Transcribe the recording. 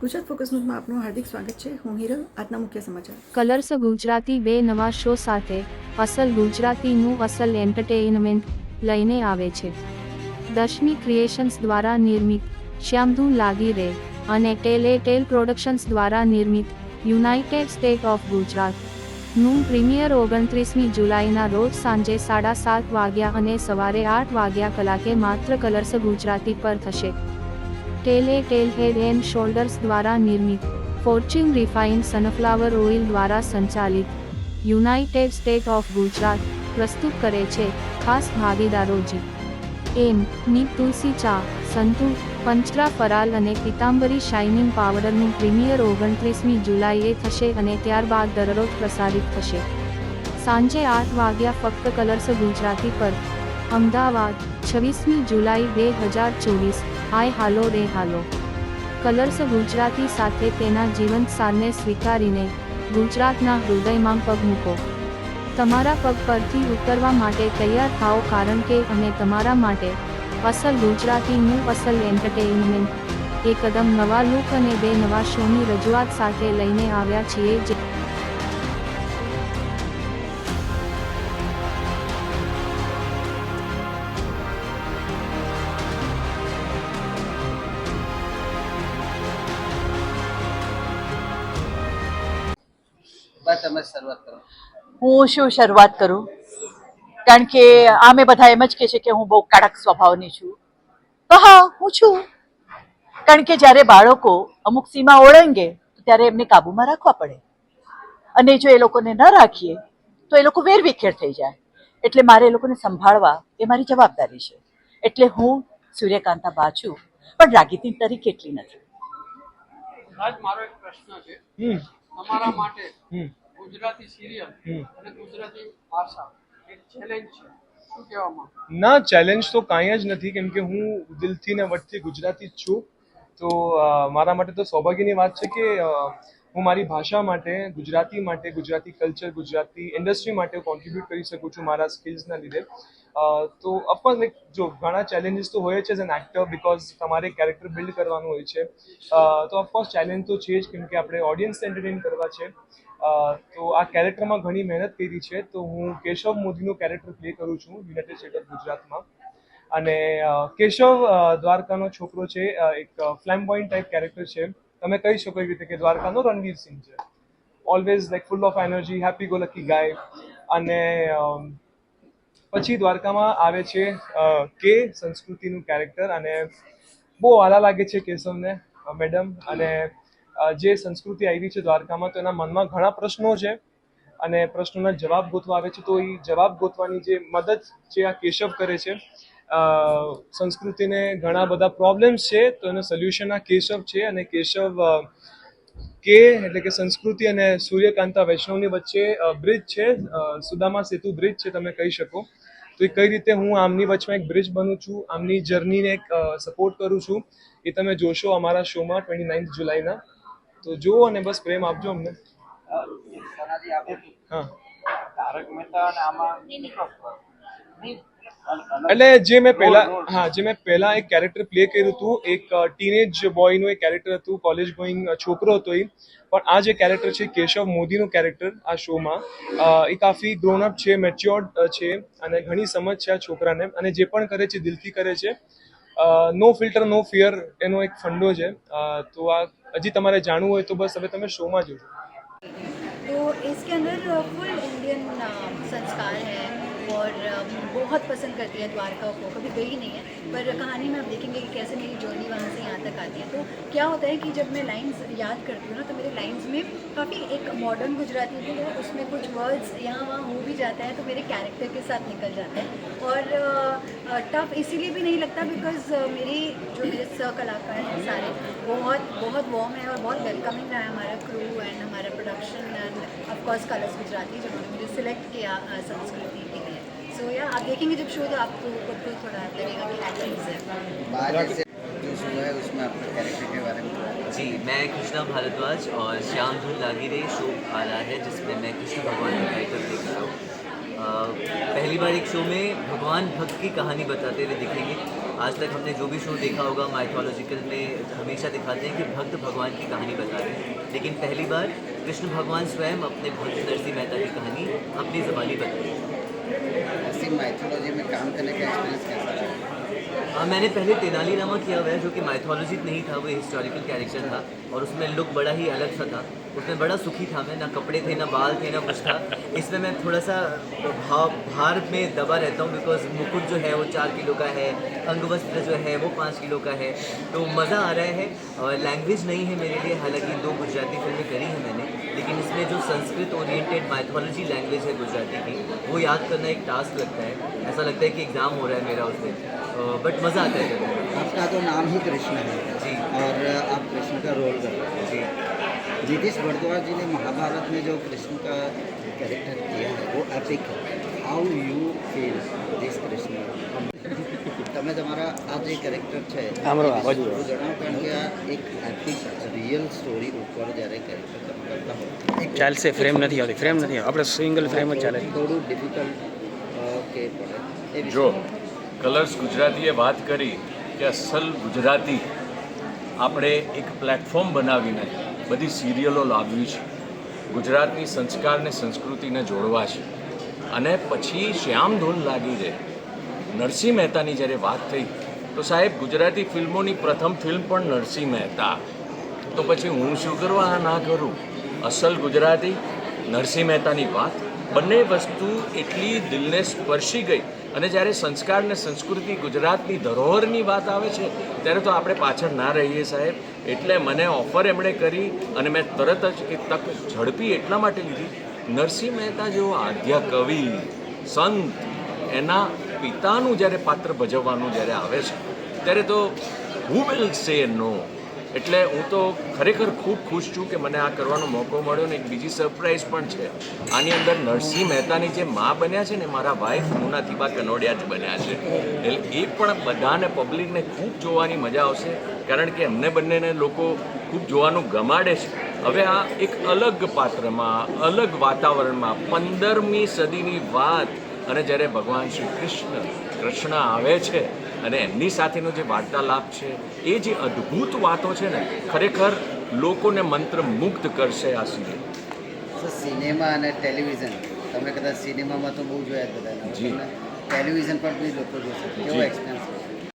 Gujarat focus ન્યૂઝમાં આપનું હાર્દિક સ્વાગત છે. હું હિરલ. આજના મુખ્ય સમાચાર. કલર્સ ગુજરાતી બે નવા શો સાથે અસલ ગુજરાતીનું અસલ એન્ટરટેઇનમેન્ટ લઈને આવે છે. દશમી ક્રિએશન્સ દ્વારા નિર્મિત શ્યામધૂન લાગી રે અને ટેલ પ્રોડક્શન્સ દ્વારા નિર્મિત યુનાઇટેડ સ્ટેટ ઓફ ગુજરાત નું પ્રીમિયર 29મી જુલાઈના રોજ સાંજે 7:30 વાગ્યા અને સવારે 8 વાગ્યા કલાકે માત્ર કલર્સ ગુજરાતી પર થશે. ટેલ હેડ એન્ડ શોલ્ડર્સ દ્વારા નિર્મિત ફોર્ચ્યુન રિફાઇન્ડ સનફ્લાવર ઓઇલ દ્વારા સંચાલિત યુનાઇટેડ સ્ટેટ ઓફ ગુજરાત પ્રસ્તુત કરે છે. ખાસ ભાગીદારો એમ ની તુલસી ચા, સંતુ, પંચરા ફરાલ અને પીતાંબરી શાઇનિંગ પાવડરનું પ્રીમિયર 29મી જુલાઈએ થશે અને ત્યારબાદ દરરોજ પ્રસારિત થશે. સાંજે 8 વાગ્યા ફક્ત કલર્સ ગુજરાતી પર. અમદાવાદ 26મી જુલાઈ 2024. હાય હાલો રે હાલો. કલર્સ ગુજરાતી સાથે તેના જીવંત સારને સ્વીકારીને ગુજરાતના હૃદયમાં પગ મૂકો. તમારા પગ પરથી ઉતરવા માટે તૈયાર થાઓ, કારણ કે અમે તમારા માટે અસલ ગુજરાતીનું અસલ એન્ટરટેઇનમેન્ટ એક કદમ નવા લુક અને બે નવા શોની રજૂઆત સાથે લઈને આવ્યા છીએ. હું શું શરૂઆત કરું, કારણ કે આમે બધા એમ જ કહે છે કે હું બહુ કડક સ્વભાવની છું. તો હા, હું છું. કારણ કે જ્યારે બાળકો અમુક સીમા ઓળંગે ત્યારે એમને કાબુમાં રાખવા પડે, અને જો એ લોકોને ન રાખીએ તો એ લોકો વેરવિખેર થઈ જાય. એટલે મારે એ લોકોને સંભાળવા એ મારી જવાબદારી છે. એટલે હું સૂર્યકાંતા બા છું, પણ રાગીતી તરીકે એટલી નથી. આજ મારો એક પ્રશ્ન છે તમારા માટે. ગુજરાતી સિરિયલ અને ગુજરાતી ભાષા એક ચેલેન્જ છે, શું કહેવામાં? ના, ચેલેન્જ તો કાંઈ જ નથી, કેમ કે હું દિલથી ને વટથી ગુજરાતી જ છું. તો મારા માટે તો સૌભાગ્યની વાત છે કે હું મારી ભાષા માટે, ગુજરાતી કલ્ચર, ગુજરાતી ઇન્ડસ્ટ્રી માટે કોન્ટ્રીબ્યુટ કરી શકું છું મારા સ્કિલ્સના લીધે. તો ઓફકોર્સ લાઈક જો ઘણા ચેલેન્જીસ તો હોય છે એઝ એન એક્ટર, બિકોઝ તમારે કેરેક્ટર બિલ્ડ કરવાનું હોય છે. તો ઓફકોર્સ ચેલેન્જ તો છે જ, કેમ કે આપણે ઓડિયન્સને એન્ટરટેન કરવા છે. તો આ કેરેક્ટરમાં ઘણી મહેનત કરી છે. તો હું કેશવ મોદીનું કેરેક્ટર પ્લે કરું છું યુનાઇટેડ સ્ટેટ ઓફ ગુજરાતમાં. અને કેશવ દ્વારકાનો છોકરો છે, એક ફ્લેમ્બોયન્ટ ટાઈપ કેરેક્ટર છે. તમે કહી શકો એવી રીતે કે દ્વારકાનો રણવીર સિંહ છે. Always like full of energy, happy go lucky guy. અને પછી દ્વારકામાં આવે છે કે સંસ્કૃતિનું કેરેક્ટર, અને બહુ આલા લાગે છે કેશવને મેડમ. અને જે સંસ્કૃતિ આવી છે દ્વારકામાં, તો એના મનમાં ઘણા પ્રશ્નો છે અને પ્રશ્નોના જવાબ ગોતવા આવે છે. તો એ જવાબ ગોતવાની જે મદદ છે આ કેશવ કરે છે. સંસ્કૃતિને ઘણા બધા પ્રોબ્લેમ્સ છે, તો એનું સોલ્યુશન આ કેશવ છે. અને કેશવ એટલે કે સંસ્કૃતિ અને સૂર્યકાંતા વૈષ્ણવની વચ્ચે બ્રિજ છે, સુદામા સેતુ બ્રિજ છે તમે કહી શકો. તો એ કઈ રીતે હું આમની વચમાં એક બ્રિજ બનું છું, આમની જર્નીને એક સપોર્ટ કરું છું, એ તમે જોશો અમારા શોમાં 29 જુલાઈના. તો જુઓ અને બસ પ્રેમ આપજો અમને. હા, એટલે જે મેં પહેલા એક કેરેક્ટર પ્લે કર્યું હતું, એક ટીનેજ બોયનું એક કેરેક્ટર હતું, કોલેજ ગોઈંગ છોકરો હતો એ. પણ આ જે કેરેક્ટર છે કેશવ મોદીનું કેરેક્ટર આ શોમાં, એ કાફી ગ્રોન અપ છે, મેચ્યોર્ડ છે, અને ઘણી સમજ છે આ છોકરાને. અને જે પણ કરે છે દિલથી કરે છે. નો ફિલ્ટર નો ફિયર એનો એક ફંડો છે. તો આ હજી તમારે જાણવું હોય તો બસ હવે તમે શોમાં જોજો. तो इसके अंदर फुल इंडियन संस्कार है और बहुत पसंद करती है द्वारका को. कभी गई नहीं है, पर कहानी में आप देखेंगे कि कैसे मेरी जर्नी वहाँ से यहाँ तक आती है. तो क्या होता है कि जब मैं लाइंस याद करती हूँ ना, तो मेरे लाइंस में काफ़ी एक मॉडर्न गुजराती भी है, उसमें कुछ वर्ड्स यहाँ वहाँ हो भी जाता है, तो मेरे कैरेक्टर के साथ निकल जाता है. और टफ इसीलिए भी नहीं लगता बिकॉज मेरे सह कलाकार हैं सारे बहुत बहुत वार्म है और बहुत वेलकमिंग रहा है हमारा क्रू एंड हमारा production and of course colours Gujarati, जिन्होंने मुझे सिलेक्ट किया संस्कृति के लिए. सो या आप देखेंगे जब शो, तो आपको खुद को थोड़ा लगेगा कि एक्टिंग है. जो शो है उसमें आपका कैरेक्टर के बारे में जी, मैं कृष्णा भारद्वाज और श्यामधून लागी रे शो आ रहा है, जिसमें मैं कृष्ण भगवान का कैरेक्टर प्ले कर रहा हूँ. पहली बार एक शो में भगवान भक्त की कहानी बताते हुए दिखेंगे। आज तक हमने जो भी शो देखा होगा माइथोलॉजिकल में हमेशा दिखाते हैं कि भक्त भगवान की कहानी बता रहे हैं, लेकिन पहली बार कृष्ण भगवान स्वयं अपने भक्त नरसिंह मेहता की कहानी अपनी ज़बानी बताई। ऐसी माइथोलॉजी में काम करने का एक्सपीरियंस कैसा रहा? मैंने पहले तेनालीरामा किया हुआ है, जो कि माइथोलॉजी नहीं था, वो हिस्टोरिकल कैरेक्टर था और उसमें लुक बड़ा ही अलग सा था। उसमें बड़ा सुखी था मैं, ना कपड़े थे ना बाल थे ना कुछ था। इसमें मैं थोड़ा सा भार में दबा रहता हूँ, बिकॉज मुकुट जो है वो 4 किलो का है, अंगवस्त्र जो है वो 5 किलो का है, तो मज़ा आ रहा है। और लैंग्वेज नहीं है मेरे लिए, हालांकि 2 गुजराती फिल्में करी हैं मैंने, लेकिन इसमें जो संस्कृत ओरिएंटेड माइथोलॉजी लैंग्वेज है गुजराती की, वो याद करना एक टास्क लगता है। ऐसा लगता है कि एग्ज़ाम हो रहा है मेरा उसमें, बट मज़ा आता है करने में। आपका तो नाम ही कृष्ण है जी। और आप कृष्ण का रोल कर रहे हैं। जी। जितेश भारद्वाज जी ने महाभारत में जो कृष्ण का कैरेक्टर किया है वो एपिक है। How you feel this Krishna? તમે તમારા આ જે કેરેક્ટર છે આમરો એ આવાજ વિશે થોડું જણાવો, કારણ કે આ એક એપિક રિયલ સ્ટોરી ઉપર જ્યારે કેરેક્ટર તમે કરતા હો ચાલશે ફ્રેમ નથી આવતી ફ્રેમ નથી આવતી. આપણે સિંગલ ફ્રેમ જ ચાલે. થોડું ડિફિકલ્ટ કે પડે એ વિશે જો કલર્સ ગુજરાતીએ વાત કરી કે અસલ ગુજરાતી આપણે એક પ્લેટફોર્મ બનાવીને બધી સિરિયલો લાવ્યું છે, ગુજરાતની સંસ્કાર ને સંસ્કૃતિને જોડવા છે. અને પછી શ્યામધૂન લાગી જાય. નરસિંહ મહેતાની જ્યારે વાત થઈ તો સાહેબ ગુજરાતી ફિલ્મોની પ્રથમ ફિલ્મ પણ નરસિંહ મહેતા, તો પછી હું શું કરવા ના કરું? અસલ ગુજરાતી નરસિંહ મહેતાની વાત, બંને વસ્તુ એટલી દિલને સ્પર્શી ગઈ. અને જ્યારે સંસ્કાર ને સંસ્કૃતિ ગુજરાતની ધરોહરની વાત આવે છે ત્યારે તો આપણે પાછળ ના રહીએ સાહેબ. એટલે મને ઓફર એમણે કરી અને મેં તરત જ એ તક ઝડપી એટલા માટે લીધી. નરસિંહ મહેતા જેવો આદ્ય કવિ સંત, એના પિતાનું જ્યારે પાત્ર ભજવવાનું જ્યારે આવે છે ત્યારે તો હુ વિલ સે નો. એટલે હું તો ખરેખર ખૂબ ખુશ છું કે મને આ કરવાનો મોકો મળ્યો. ને એક બીજી સરપ્રાઈઝ પણ છે આની અંદર. નરસિંહ મહેતાની જે મા બન્યા છે ને મારા વાઈફ મુના તિબા કનોડિયા જ બન્યા છે. એટલે એ પણ બધાને પબ્લિકને ખૂબ જોવાની મજા આવશે, કારણ કે એમને બંનેને લોકો ખૂબ જોવાનું ગમાડે છે. હવે આ એક અલગ પાત્રમાં અલગ વાતાવરણમાં 15મી સદીની વાત, અને જ્યારે ભગવાન શ્રી કૃષ્ણ આવે છે અને એમની સાથેનો જે વાર્તાલાપ છે, એ જે અદ્ભુત વાતો છે ને, ખરેખર લોકોને મંત્રમુગ્ધ કરશે આ સિરિયલ. સિનેમા અને ટેલિવિઝન, તમે કદાચ સિનેમામાં તો બહુ જોયા જ બધાને, ટેલિવિઝન પર બી લોકો જોશે, કેવો એક્સપિરિયન્સ?